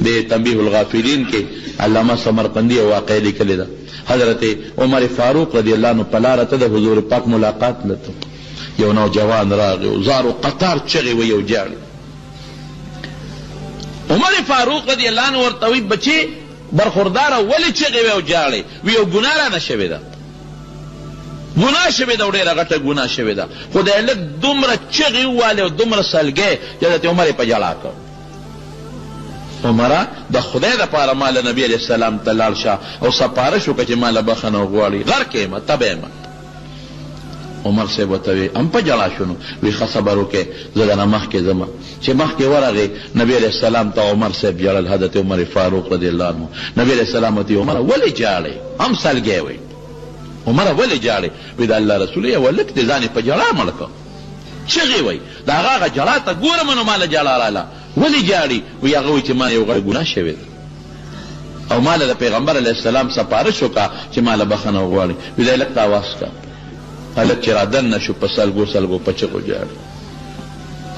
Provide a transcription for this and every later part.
د تنبیه الغافلین کې علامه سمرقندی واقع لیکلی ده. حضرت عمر فاروق رضی الله عنه په لاره ته د حضور پاک ملاقات لته، یو نوجوان راغی او زارو قطار چغې وی او جاړي. عمر فاروق رضی الله عنه ورته وی بچي برخورداره ولې چغې وی او جاړي؟ وی یو ګناه رانه شوې ده، ګناه شوې ده او ډېره غټه ګناه شوې ده. خو د هلک دومره چغې ووالې او دومره سلګۍ چې حضرت عمر یې په ژړا کړ. عمره د خدای دپاره ما له نبي علیه السلام ته لاړ شه او سپارش وکړه چې ما له بخښنه وغواړي، غر کې یم تبه یم. عمر صاحب ورته وی هم په ژړا شو نو وی ښه صبر وکړې زه درنه مخکې ځم. چې مخکې ورغې نبي علیه السلام ته عمر صاحب ژړل، حضرت عمر فاروق رضی الله عنه. نبي علیه السلام ورته عمره ولې ژاړې؟ هم سلګی وی. عمره ولې ژاړې؟ وی د الله رسول یو هلک دې ځان یې په ژړا مړ کړ. چغې وی د هغه ژړا ته ګورم نو ما له ژړا راله. ولې ژاړي؟ وی هغه وی چې ما یو غټ ګناه شوې ده او ما له د پیغمبر علیه السلام سپارش وکړه چې ما له بخښنه وغواړي. وی د هلک ته اواز کړه. هلک چې رادننه شو په سلګو سلګو په چغو ژاړي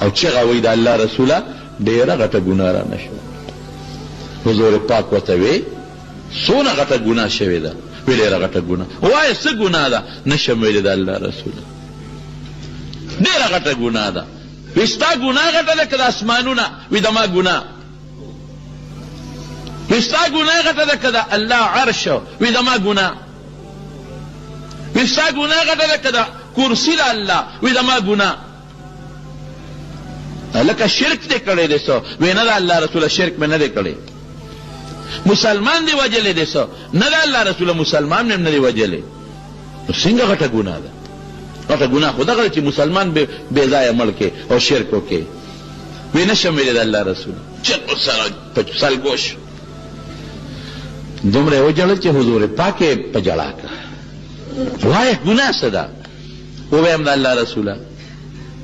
او چغه وی د الله رسوله ډېره غټه ګناه رانه شوه. حضور پاک ورته وی څونه غټه ګناه شوې ده؟ وی ډېره غټه ګناه. وایه څه ګناه ده؟ نشم ویلی د الله رسوله، ډېره غټه ګناه ده. وی ستا ګناه غټه ده که د اسمانونه؟ وی د ما ګناه. وی ستا ګناه غټه ده که د الله عرش؟ وی د ما ګناه. وی ستا ګناه غټه ده که د کرسي د الله؟ وی د ما ګناه. لکه شرک دې کړی دی څه؟ وی نه د الله رسوله شرک مې نه دی کړی. مسلمان دی وجلی دی څه؟ نه د الله رسوله مسلمان مې نه دی وجلی. نو څنګه غټه ګناه ده؟ غټه ګناه خو دغه چې مسلمان بې ځایه مړ کې او شرک وکړي. وی نشم ویلی د الله رسول چغو سره په سلګوش دومره یې وژړل چې حضور پاک یې په ژړا کړه. وایه ګناه څه ده؟ وویم د الله رسوله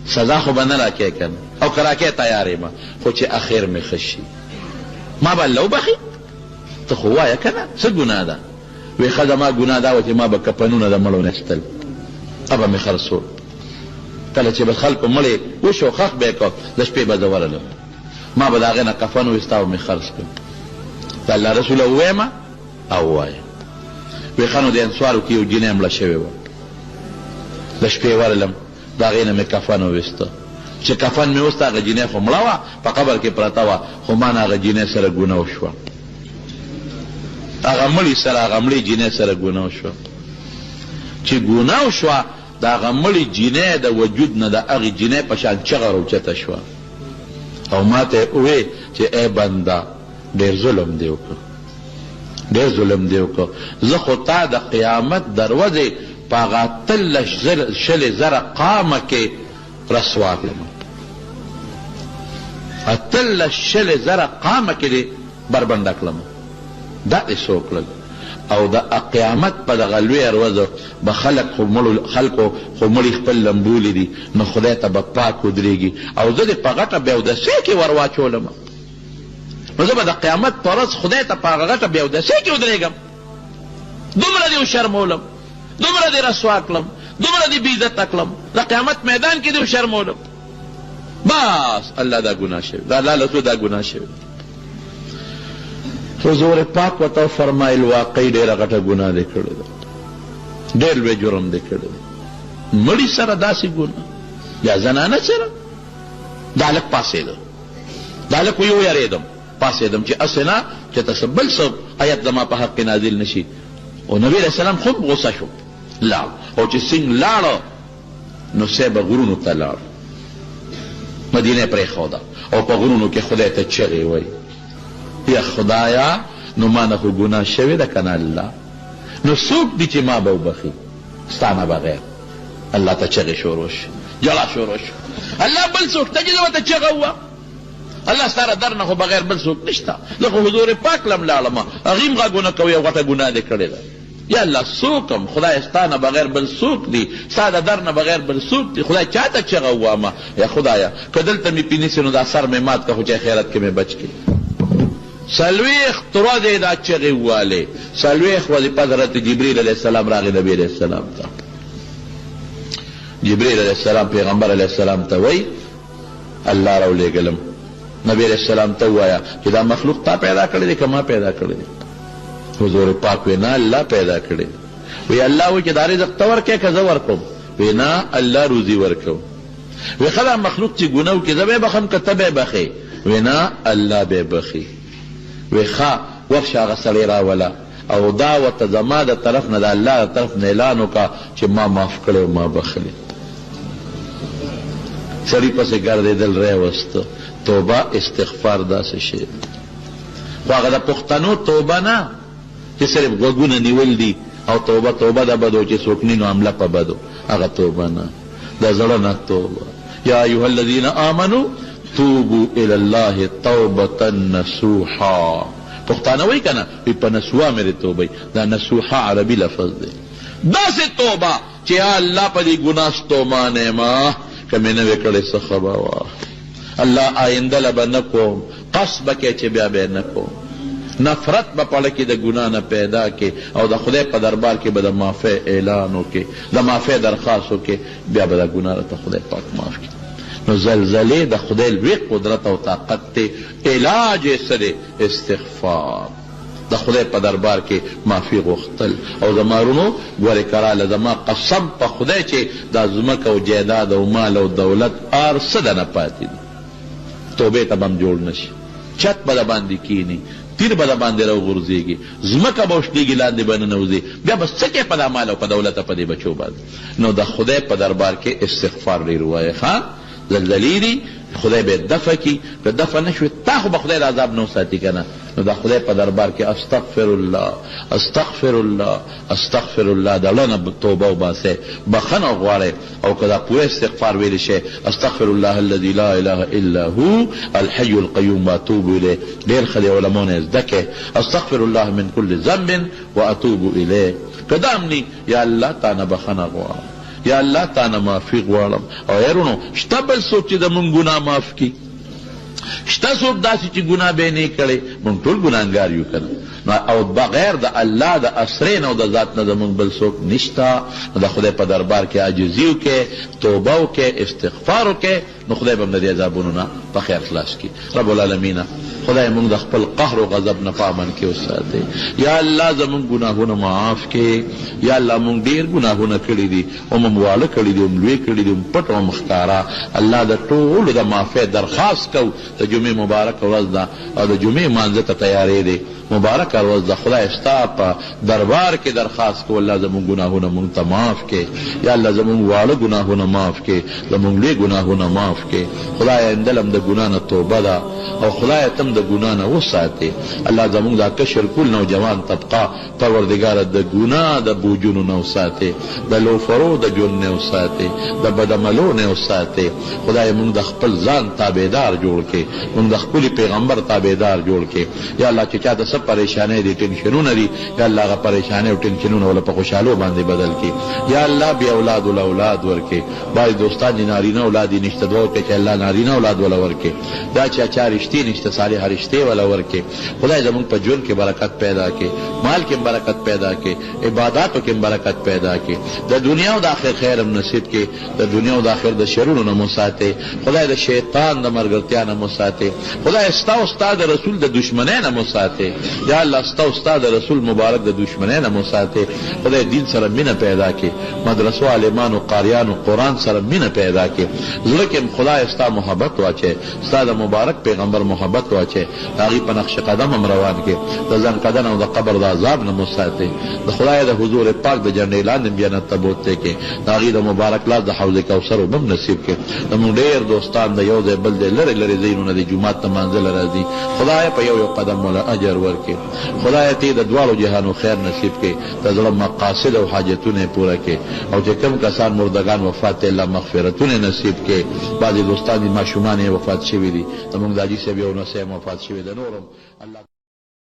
سزا خو به نه راکې که نه او که راکې تیار یم خو چې اخر مې ښه شي ما به الله وبخي. ته خو وایه که نه څه ګناه ده؟ وی ښه زما ګناه دا وه چې ما به کفنونه د مړو نستل ابا مې خرڅول. کله چې به خلکو مړې وشو خښ به یې کړ د شپې به زه ورغلم ما به د هغې نه کفن وایستا او مې خرڅ کړم. د الله رسوله وویمه او ووایه. وی ښه نو د انسوارو کې یو جینۍ مړه شوې وه د شپې ورغلم د هغې نه مې کفن وویسته. چې کفن مې وسته هغه جینۍ خو مړه وه په قبر کې پرته وه خو ما نه هغه جینۍ سره ګناه وشوه. هغه مړي سره هغه مړې جینۍ سره ګناه وشوه. چې ګناه وشوه د هغه مړي جینۍ د وجود نه د هغې جینۍ په شان چغه راوچته شوه او ما ته یې ووې چې ای بنده ډېر ظلم دې وکړه، ډېر ظلم دې وکړه. زه خو تا د قیامت دروازې په هغه 18,000 قامه کې رسوا کړم. 18,000 قامه کې دې بربنډه کړم. دا دې څه وکړل؟ او د قیامت په دغه لویه ورځ به خلکو خو مړي خپل لمبولي دي نو خدای ته به پاک ودرېږي او زه دې په غټه بیودسۍ کې ور واچولم. نو زه به د قیامت په ورځ خدای ته په هغه غټه بیودسۍ کې ودرېږم. دومره دې وشرمولم، دومره دې رسوا کړم، دومره دې بېعزته کړم، د قیامت میدان کې دې وشرمولم. بس الله دا ګناه شوي، د الله رسول دا ګناه شوي. حضور پاک ورته فرمایل واقعي ډېره غټه ګناه دې کړې ده، ډېر لوی جرم دې کړی دی. مړي سره داسې ګناه یا زنانه سره؟ دا هلک پاڅېده، دا هلک وی ویرېدم پاڅېدم چې هسې نه چې ته بل څه آیت زما په حق کې نازل نه شي. او نبي علیه السلام خود غصه شو لاړ او چې څنګه لاړه نو صاحب غرونو ته لاړ، مدینه پرېښوده او په غرونو کې خدای ته چغې وایي یا خدایا نو ما نه خو ګناه شوې ده که نه الله؟ نو څوک دي چې ما به وبخي ستا نه بغیر؟ الله ته چغې شروع شو، جلا شروع شو. الله بل څوک ته چې ورته چغه ووه الله ستا در نه خو بغیر بل څوک نشته. زه خو حضور پاک لم لاړم هغې م غږونه کوي او غټه ګناه دې کړې ده. یا الله څوکم خدای ستا نه بغیر بل څوک دی، ستا د در نه بغیر بل څوک دی. خدای چا ته چغه ووامه یا خدایا که دلته مې پینیسي نو دا سر مې مات که خو چې خیرت کې مې بچ کړي. څلوېښت ورځې دا چغې ووالې، څلوېښت ورځې پس حضرت جبریل علیه السلام راغی نبي علیه السلام ته. جبریل علیه السلام پیغمبر علیه السلام ته وایي الله راولېږلم نبی علیہ السلام ته ووایه چې دا مخلوق تا پیدا کړی دی که ما پیدا کړی دی؟ حضور پاک وی نه الله پیدا کړی دی. وی الله وی چې دا رزق ته ورکوې که زه ورکوم؟ وی نه الله روزي ورکوم. وی ښه دا مخلوق چې ګناه وکړي زه به یې بخم که ته به یې بخې؟ وی نه الله به یې بخي. وی ښه ورشه هغه سړی راوله او دا ورته زما د طرف نه د الله د طرف نه اعلان وکړه چې ما معاف کړی او ما بخلی. سړي پسې ګرځېدل راوسته. توبه استغفار داسې شی خو هغه د پښتنو توبه نه چې صرف غوږونه نیول دي او توبه توبه د بدو چې څوک نی نو عمله په بدو، هغه توبه نه، د زړه نه توبه. یا ایها الذین آمنوا توبوا الی الله توبة نصوحا. پښتانه وایي که نه؟ وی په نسوها مې توبه. دا نصوحا عربي لفظ دی. داسې توبه چې یا الله په دې ګناه ستومانه ما که مې نه وې کړې څه خبره وه الله آینده له به نه کوم، قصد به کې چې بیا به نه کوم، نفرت به پړه کې د ګناه نه پیدا کې او د خدای په دربار کې به د معافی اعلان وکړي، د معافی درخواست وکړي، بیا به د ګناه راته خدای پاک معاف کړي. نو زلزلې د خدای لوی قدرت او طاقت دی. علاج یې څه دی؟ استغفار، د خدای په دربار کې معافي غوښتل. او زما رونو ګورې کراله زما قسم په خدای چې دا ځمکه او جایداد او مال او دولت هر څه د نه پاتې دي، توبې ته به هم جوړ نشي، چت به د باندې کینی، تیر به د باندې راوغورځېږي، ځمکه به وشلېږي لاندې به ننوځي، بیا به څه کوې په دا مال او په دولت په دې بچو باندې. نو د خدای په دربار کې استغفار ډېر ووایه. ښه زلزلې دي خدای به دفع کی، که دفع نشوي تا خو به خدای د عذاب نه وساتي که نه. نو د خدای په دربار کې استغفر الله استغفر الله استغفر الله د الله نه توبه وباسئ، بخښنه غواړئ. او که دا پوره استغفار ویلی شئ استغفر الله الذي لا اله الا هو الحي القيوم واتوب الیه. ډېر ښه دی، علماو نه زده کړئ. استغفر الله من كل ذنب واتوب الیه. که دا هم نی یا الله تا نه بخښنه غواړم، یا الله تا نه معافي غواړم. او یارونو شته بل څوک چې د مونږ ګناه معاف کړي؟ شته څوک داسې چې ګناه به یې نه کړی؟ مونږ ټول ګناهګار یو که نه؟ او بغیر د الله د اسرې نه او د ذات نه زمونږ بل څوک نشته. نو د خدای په دربار کې عاجزي وکړئ، توبه وکړئ، استغفار وکړئ، نو خدای به هم د دې عذابونو نه په خیر خلاص کړي. رب العالمینه خدای مونږ د خپل قهر او غضب نه په امن کې وساتئ. یا الله زمونږ ګناهونه معاف کړي. یا الله مونږ ډېر ګناهونه کړي دي، هم واړه کړي دي، هم لوی کړي دي، هم پټ او مښکاره. الله د ټولو د معافۍ درخواست کوو. د جمعې مبارکه ورځ ده او د جمعې مانځه ته تیارې دی. مبارکه ورځ د خدای ستا په دربار کې درخواست کوو الله زمونږ ګناهونه مونږ ته معاف کړي. یا الله زمونږ واړه ګناهونه معاف کړي، زمونږ لوی ګناهونه معاف کړي. خدای اندل هم د ګناه نه توبه ده او خدای تم د ګناه نه وساتې. الله زمونږ دا کشر کل نوجوان طبقه پروردګاره د ګناه د بوجونو نه وساتې، د لوفرو د جون نه وساتې، د بدعملو نه وساتې. خدای مونږ د خپل ځان تابعدار جوړ کړي، مونږ د خپل پیغمبر تابعدار جوړ کړي. یا الله چې چاته څه پریشانۍ دي، ټینشنونه دي، یا الله هغه پریشانۍ او ټینشنونه ولا په خوشحالو باندې بدل کړي. یا الله بې اولاد ول اولاد ورکړي. بعض دوستان دي نارینه اولاد یې نشته، دعا وکړئ چې الله نارینه اولاد ولا ورکړي. دا چې چا رشتې نشته صالحه رشتې ولا ورکړي. خدای زمونږ په ژوند کې برکت پیدا کړي، مال کې برکت پیدا کړي، عباداتو کې برکت پیدا کړي، د دنیا او د آخر خیر هم نصیب کړي، د دنیا او د آخر د شرونو نه مو ساتئ. خدای د شیطان د ملګرتیا نه مو ساتئ. خدای ستا او ستا د رسول د دشمنۍ نه مو ساتئ. یا الله ستا او ستا د رسول مبارک د دشمنۍ نه مو ساتئ. خدای دین سره مینه پیدا کړي، مدرسو عالمانو قاریانو قرآن سره مینه پیدا کړي. زړه کې خدای ستا محبت واچوي، ستا د مبارک پیغمبر محبت واچوي، د هغې په نقش قدم هم روان کړي. د ځان کدن او د قبر د عذاب نه مو ساتئ. د خدای د حضور پاک د جنډې لاندې جنت ته بوتلی کړي، د هغې د مبارک لاس د حوض کوثر اوبه هم نصیب کړي. زمونږ ډېر دوستان د یو ځای بل ځای لرې لرې ځایونو د جومات ته مانځله راځي. خدای په یو یو قدم وله اجر ورکړي. خدای ته د دواړو جهانو خیر نصیب کړي، د زړه مقاصد او حاجتونه یې پوره کړي. او چې کوم کسان مردگان وفات ته الله مغفرتونه نصیب کړي. بعضې دوستان دي ماشومان یې وفات شوي دي، زمونږ د حاجي صاحب یو نسیم وفات شوي ده، نورم الله